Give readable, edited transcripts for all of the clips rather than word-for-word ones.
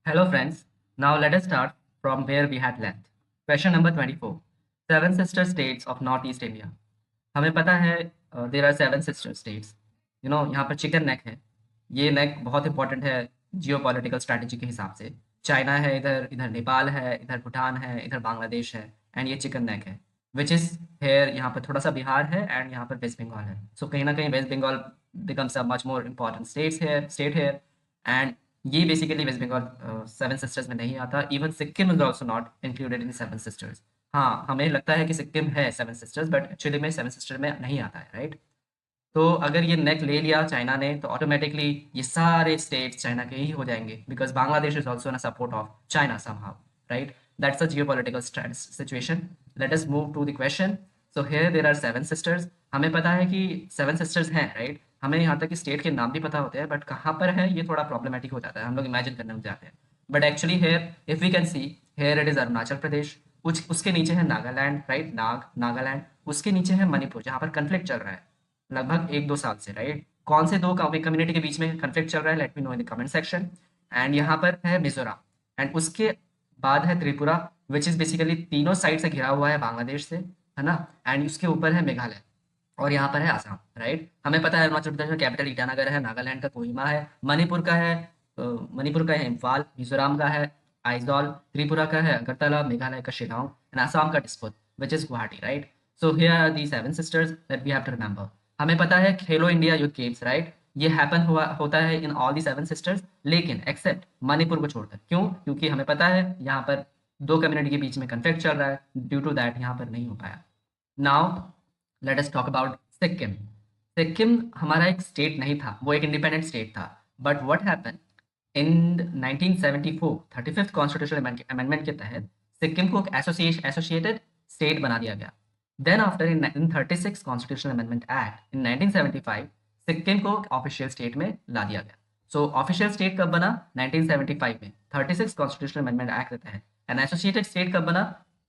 Hello friends, now let us start from where we had left. Question number 24. Seven sister states of Northeast India. हमें पता है there are seven sister states. यहाँ पर chicken neck है। ये नेक बहुत important है जियो पॉलिटिकल स्ट्रैटेजी के हिसाब से। चाइना है इधर, इधर नेपाल है, इधर भूटान है, इधर बांग्लादेश है एंड ये चिकन नेक है विच इज़ हेयर। यहाँ पर थोड़ा सा बिहार है एंड यहाँ पर वेस्ट बंगाल है। सो कहीं ना कहीं West Bengal becomes a much more important state here and ये basically West Bengal seven sisters में नहीं आता। Even Sikkim is also not included in seven sisters. हाँ, हमें लगता है कि सिक्किम है सेवन सिस्टर्स बट एक्चुअली में सेवन सिस्टर में नहीं आता है, राइट। तो अगर ये नेक ले लिया चाइना ने तो ऑटोमेटिकली ये सारे स्टेट्स चाइना के ही हो जाएंगे because Bangladesh is also in support of China somehow, right. That's a geopolitical situation. Let us move to the question. So here there are seven sisters. हमें पता है कि सेवन सिस्टर्स हैं, राइट। हमें यहाँ तक कि स्टेट के नाम भी पता होते हैं बट कहाँ पर है ये थोड़ा प्रॉब्लमेटिक हो जाता है, हम लोग इमेजिन करने में जाते हैं। But actually here if we can see, here it is Arunachal Pradesh. उसके नीचे है नागालैंड, राइट, नागालैंड। उसके नीचे है मणिपुर जहाँ पर कन्फ्लिक्ट चल रहा है लगभग 1-2 साल से, राइट। कौन से दो कम्युनिटी के बीच में कन्फ्लिक्ट चल रहा है, let me know in the comment section. And यहाँ पर है मिजोरम एंड उसके बाद है त्रिपुरा विच इज बेसिकली तीनों साइड से घिरा हुआ है बांग्लादेश से, है ना। एंड उसके ऊपर है मेघालय और यहाँ पर है आसाम, राइट। हमें पता है अरुणाचल प्रदेश में कैपिटल ईटानगर है, नागालैंड का कोहिमा है, मणिपुर का है इम्फाल, मिजोरम का है आइजॉल, त्रिपुरा का है अगरतला, मेघालय का शिलांग एंड आसाम का dispute which is Guwahati, right. So here are the seven sisters that we have to remember. हमें पता है Khelo India youth games, right, ये हैपन हुआ होता है in all the seven sisters लेकिन एक्सेप्ट मणिपुर को छोड़कर। क्यों? क्योंकि हमें पता है यहाँ पर दो कम्युनिटी के बीच में कन्फ्लिक्ट चल रहा है, ड्यू टू दैट यहाँ पर नहीं हो पाया। Now let us talk about Sikkim. Sikkim हमारा एक स्टेट नहीं था, वो एक इंडिपेंडेंट स्टेट था। But what happen in 1974 35th constitutional amendment के तहत सिक्किम को एसोसिएटेड स्टेट बना दिया गया। Then after in 36 constitutional amendment act in 1975 Sikkim को ऑफिशियल स्टेट में ला दिया गया। सो ऑफिशियल स्टेट कब बना? 1975 में 36 कॉन्स्टिट्यूशनल अमेंडमेंट एक्ट के तहत। एंड एसोसिएटेड स्टेट कब बना?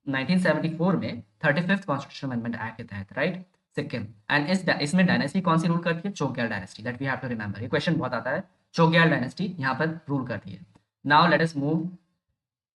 1974 में 35th कॉन्स्टिट्यूशनल अमेंडमेंट एक्ट के तहत, राइट। सिक्किम एंड इसमें डायनेस्टी कौन सी रूल करती है? Chogyal dynasty, that we have to remember. ये क्वेश्चन बहुत आता है। चोग्याल डायनेस्टी यहाँ पर रूल करती है। Now let us move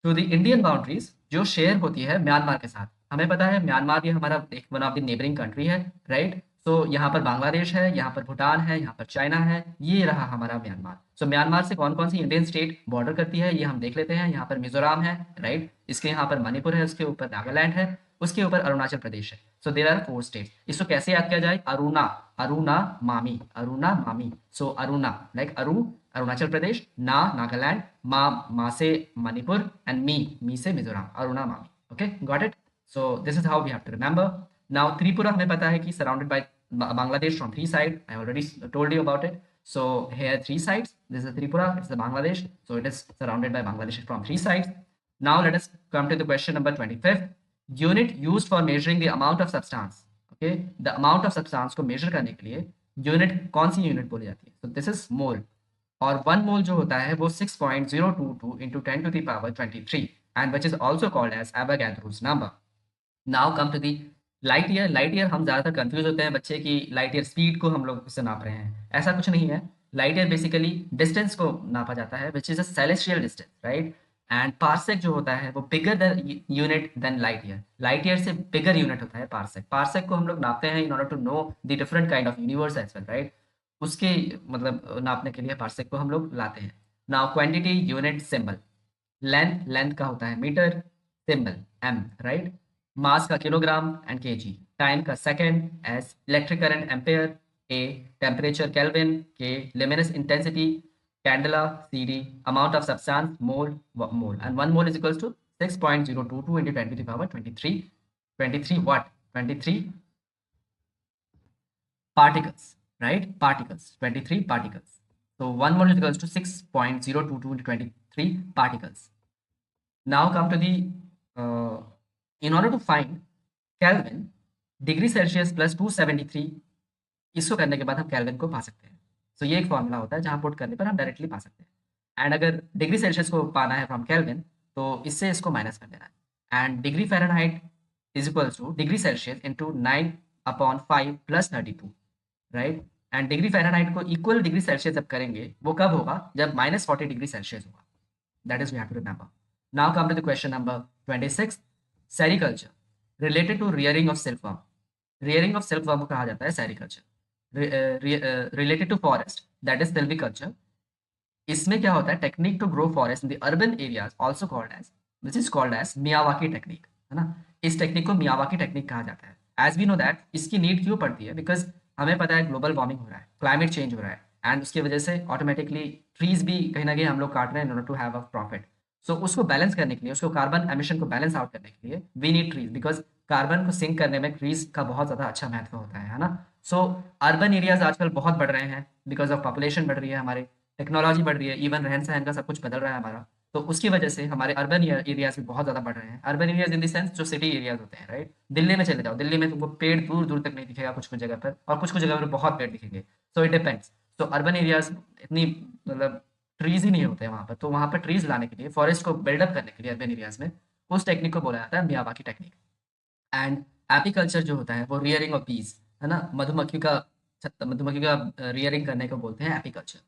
to the Indian boundaries जो शेयर होती है म्यांमार के साथ। हमें पता है म्यांमार ये हमारा एक one of the neighbouring country है, राइट। सो यहाँ पर बांग्लादेश है, यहाँ पर भूटान है, यहाँ पर चाइना है, ये रहा हमारा म्यांमार। सो म्यांमार से कौन कौन सी इंडियन स्टेट बॉर्डर करती है ये हम देख लेते हैं। यहाँ पर मिजोरम है, राइट। इसके यहाँ पर मणिपुर है, उसके ऊपर नागालैंड है, उसके ऊपर अरुणाचल प्रदेश है। सो देर आर 4 स्टेट्स। इसको कैसे याद किया जाए? अरुणा, अरुणा मामी, अरुणा मामी। सो अरुणा लाइक अरुणाचल प्रदेश, नागालैंड, मा से मणिपुर एंड मी से मिजोरम, अरुणा मामी। Okay, got it. So this is how we have to remember. Now Tripura हमें पता है कि surrounded by Bangladesh from 3 side. I already told you about it. So here 3 sides. This is Tripura, it's the Bangladesh. So it is surrounded by Bangladesh from 3 sides. Now let us come to the question number 25th. Unit used for measuring the amount of substance. Okay, the amount of substance को measure करने के लिए unit कौन सी unit बोली जाती है? So this is mole। और 1 मोल जो होता है वो 6.022 into 10 to the power 23 and which is also called as Avogadro's number। Now come to the light year. Light year हम ज़्यादातर कंफ्यूज होते हैं बच्चे की लाइट ईयर स्पीड को हम लोग उससे नाप रहे हैं। ऐसा कुछ नहीं है। लाइट ईयर बेसिकली डिस्टेंस को नापा जाता है which is a celestial distance, right. And parsec जो होता है वो bigger than unit than light year. Light year से बिगर यूनिट होता है पार्सेक। पार्सेक को हम लोग नापते हैं in order to know the different kind of universe as well, right. उसके मतलब नापने के लिए पार्सेक को हम लोग लाते हैं। Now quantity, unit, symbol. Length, length का होता है metre, symbol M, right. Mass का किलोग्राम एंड केजी, टाइम का second, S electric current ampere, A temperature kelvin, K luminous intensity candela, C D amount of substance mole, mole and 1 mole is equals to 6.022 into 10 to the power 23 23 what 23 particles, right, particles, 23 particles। so 1 mole is equals to 6.022 into 23 particles। now come to the in order to find Kelvin, degree Celsius plus 273, इसको करने के बाद हम kelvin को पा सकते हैं। सो ये एक फॉर्मूला होता है जहाँ पुट करने पर हम डायरेक्टली पा सकते हैं। एंड अगर डिग्री सेल्सियस को पाना है फ्रॉम केल्विन तो इससे इसको माइनस कर देना है। And degree Fahrenheit is equals two degree Celsius into 9/5 plus 32, right. And degree Fahrenheit को इक्वल डिग्री सेल्सियस जब करेंगे वो कब होगा? जब -40 डिग्री सेल्सियस होगा। That is we have to remember. Now come to the question number 26. Sericulture related to rearing of silkworm. Rearing of silkworm को कहा जाता है sericulture. Related to forest, that is silviculture. इसमें क्या होता है, technique to grow forest in the urban areas also called as, which is called as Miyawaki technique, है ना। इस टेक्निक को मियावाकी टेक्निक कहा जाता है। एज वी नो दैट इसकी नीड क्यों पड़ती है, बिकॉज हमें पता है ग्लोबल वार्मिंग हो रहा है, क्लाइमेट चेंज हो रहा है, एंड उसकी वजह से ऑटोमेटिकली ट्रीज भी कहीं ना कहीं हम लोग काट रहे हैं in order to have a profit. So उसको बैलेंस करने के लिए, उसको कार्बन एमिशन को बैलेंस आउट करने के लिए we need trees, because carbon को सिंक करने में ट्रीज का बहुत ज़्यादा अच्छा महत्व होता है ना। सो अर्बन एरियाज आजकल बहुत बढ़ रहे हैं बिकॉज ऑफ पॉपुलेशन बढ़ रही है, हमारे टेक्नोलॉजी बढ़ रही है, इवन रहन सहन का सब कुछ बदल रहा है हमारा। तो उसकी वजह से हमारे अर्बन एरियाज भी बहुत ज़्यादा बढ़ रहे हैं। Urban areas in the sense जो सिटी एरियाज होते हैं, राइट। दिल्ली में चले जाओ, दिल्ली में तुमको पेड़ दूर दूर तक नहीं दिखेगा कुछ कुछ जगह पर, और कुछ कुछ जगह पर बहुत पेड़ दिखेंगे। So it depends. तो अर्बन एरियाज इतनी मतलब ट्रीज ही नहीं होते वहाँ पर, तो वहाँ पर ट्रीज लाने के लिए, फॉरेस्ट को बिल्डअप करने के लिए अर्बन एरियाज में उस टेक्निक को बोला जाता है मियावाकी टेक्निक। एंड एपीकल्चर जो होता है वो रियरिंग ऑफ बीज, है ना, मधुमक्खी का रियरिंग करने को बोलते हैं एपीकल्चर।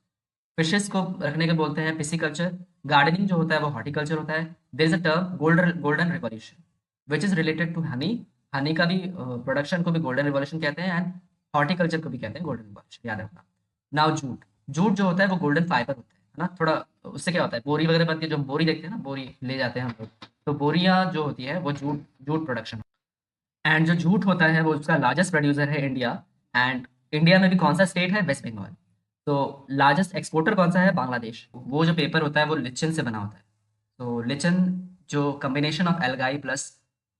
फिशेस को रखने को बोलते हैं पिसिकल्चर। गार्डनिंग जो होता है वो हॉर्टिकल्चर होता है। There is a term golden revolution which is related to honey. Honey का भी प्रोडक्शन को भी गोल्डन रिवॉल्यूशन कहते हैं, एंड हॉर्टिकल्चर को भी कहते हैं गोल्डन रिवॉल्यूशन, याद रखना। नाउ जूट, जूट जो होता है वो गोल्डन फाइबर होता है ना। थोड़ा उससे क्या होता है, बोरी वगैरह बनती है, जो हम बोरी देखते हैं ना, बोरी ले जाते हैं हम लोग, तो बोरियां जो होती है वो जूट जूट प्रोडक्शन। एंड जो जूट होता है वो उसका लार्जेस्ट प्रोड्यूसर है इंडिया। एंड इंडिया में भी कौन सा स्टेट है, वेस्ट बंगाल। तो लार्जेस्ट एक्सपोर्टर कौन सा है, बांग्लादेश। वो जो पेपर होता है वो लिचन से बना होता है। तो लिचन जो combination of algae plus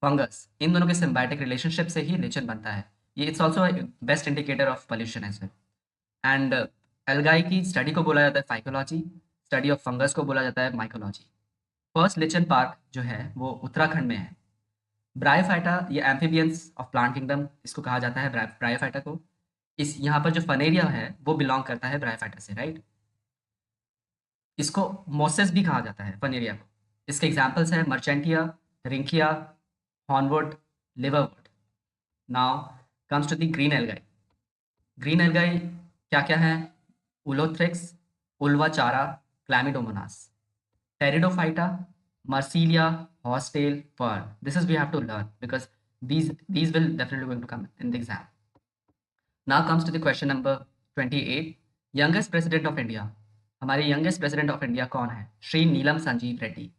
fungus, इन दोनों के सिम्बायोटिक रिलेशनशिप से ही लिचन बनता है। ये it's also best indicator of pollution as well. And algae की स्टडी को बोला जाता है फाइकोलॉजी, स्टडी ऑफ फंगस को बोला जाता है माइकोलॉजी। फर्स्ट लिचन पार्क जो है वो उत्तराखंड में है। ब्रायोफाइटा, ये एम्फीबियंस ऑफ प्लांट किंगडम इसको कहा जाता है, ब्रायोफाइटा को। इस यहाँ पर जो फनेरिया है वो बिलोंग करता है ब्रायोफाइटा से, राइट। इसको मोसेस भी कहा जाता है फनेरिया को। इसके एग्जाम्पल्स हैं मर्चेंटिया, रिंकिया, hornwort, liverwort. Now comes to the green algae. Green algae क्या क्या है, Ulothrix, Ulva Chara, Chlamydomonas, Pteridophyta, Marsilia, Horsetail, Fern. This is we have to learn because these will definitely going to come in the exam. Now comes to the question number 28. Youngest president of India. हमारे youngest president of India कौन है, Shri Neelam Sanjiva Reddy.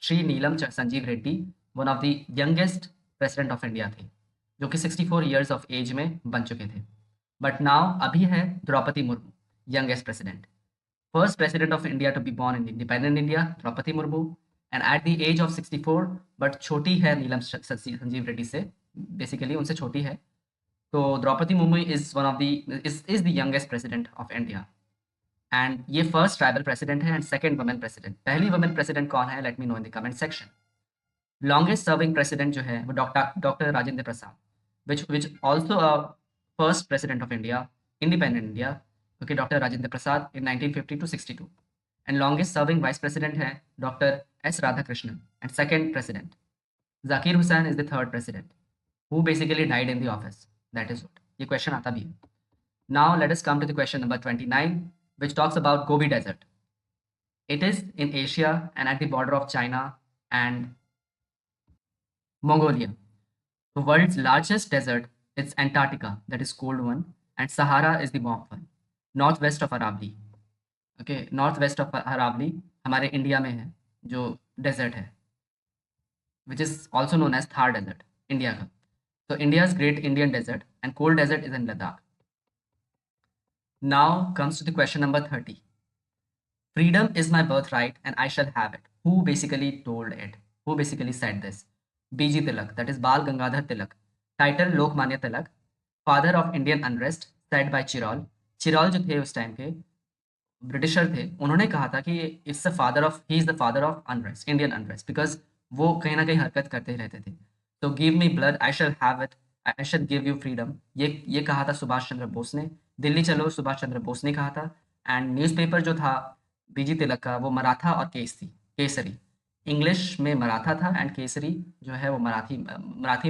Shri Neelam Sanjiva Reddy one of the youngest president of India थे, जो कि 64 years of as में बन चुके थे। बट नाउ अभी है Droupadi Murmu, youngest president. First president of India to be born in independent India, Draupadi Murmu, and at the age of 64, but छोटी है नीलम संजीव रेड्डी से, बेसिकली उनसे छोटी है। तो Droupadi Murmu is one of the is the youngest president of India. And ये first tribal president है and second women president. पहली वुमेन प्रेसिडेंट कौन है, let me know in the comment section. Longest serving president जो है वो doctor Rajendra Prasad, which also first president of India, independent India. Okay, Dr. Rajendra Prasad in 1950 to 62. And longest serving vice president है Dr. S. Radhakrishnan, and second president. Zakir Hussain is the third president, who basically died in the office. That is what. ये question आता भी है. Now let us come to the question number 29, which talks about Gobi Desert. It is in Asia and at the border of China and Mongolia. The world's largest desert is Antarctica, that is cold one, and Sahara is the warm one. North west of Aravalli. Okay, north west of Aravalli हमारे India में है जो desert है, which is also known as Thar desert India का। तो India's great Indian desert and cold desert is in Ladakh. Now comes to the question number 30. Freedom is my birth right and I shall have it, who basically told it, who basically said this. B G Tilak, that is बाल Gangadhar Tilak. Title Lokmanya Tilak. Father of Indian unrest, said by Chirol. Chirol जो थे उस time के britisher थे, उन्होंने कहा था कि it's the father of, he is the father of unrest, Indian unrest, because वो कहीं ना कहीं हरकत करते रहते थे। तो give me blood, I shall have it, I shell give you freedom, ये कहा था सुभाष चंद्र बोस ने। दिल्ली चलो, सुभाष चंद्र बोस ने कहा था। एंड न्यूज़पेपर जो था बीजी तिलक का वो मराठा और केसरी। इंग्लिश में मराठा था एंड केसरी जो है वो मराठी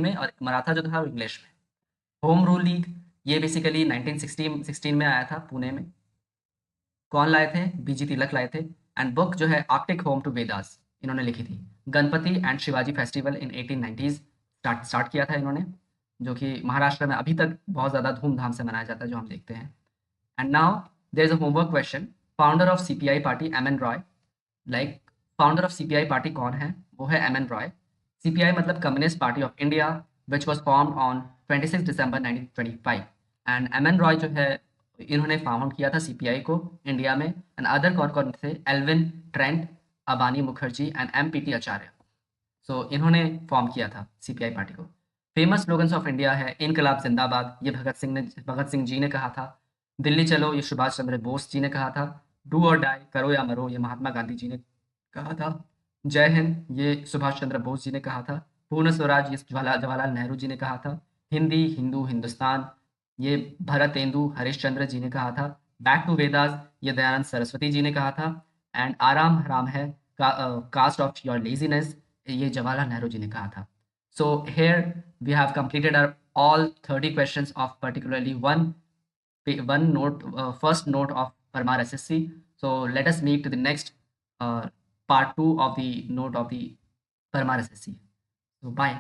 में, और मराठा जो था वो इंग्लिश में। होम रूल लीग, ये बेसिकली 1916 में आया था पुणे में। कौन लाए थे, बीजी तिलक लाए थे। एंड बुक जो है आर्कटिक होम टू वेदास इन्होंने लिखी थी। Ganpati and Shivaji festival in 1890s start किया था इन्होंने, जो कि महाराष्ट्र में अभी तक बहुत ज़्यादा धूमधाम से मनाया जाता है, जो हम देखते हैं। And now there is a homework question, founder of CPI party M N Roy, like founder of CPI party कौन है? वो है एम एन रॉय। सीपीआई मतलब communist party of India, which was formed on 26 December 1925। And M N Roy जो है इन्होंने found किया था सीपीआई को इंडिया में। एंड अदर कौन कौन थे? Evelyn Trent, Abani Mukherjee and M P T Acharya. So इन्होंने फॉर्म किया था सीपीआई पार्टी को। फेमस स्लोगन्स ऑफ इंडिया है इनकलाब जिंदाबाद, ये भगत सिंह जी ने कहा था। दिल्ली चलो, ये सुभाष चंद्र बोस जी ने कहा था। डू और डाई, करो या मरो, ये महात्मा गांधी जी ने कहा था। जय हिंद, ये सुभाष चंद्र बोस जी ने कहा था। पूर्ण स्वराज, ये जवाहरलाल नेहरू जी ने कहा था। हिंदी, हिंदू, हिंदुस्तान, ये भरतेंदु हरिश्चंद्र जी ने कहा था। बैक टू वेदास, ये दयानंद सरस्वती जी ने कहा था। एंड आराम हराम है, कास्ट ऑफ योर लेजीनेस, ये जवाहरलाल नेहरू जी ने कहा था। So here we have completed our all 30 questions of particularly one note, first note of Parmar SSC. So let us meet to the next part 2 of the note of the Parmar SSC. So bye.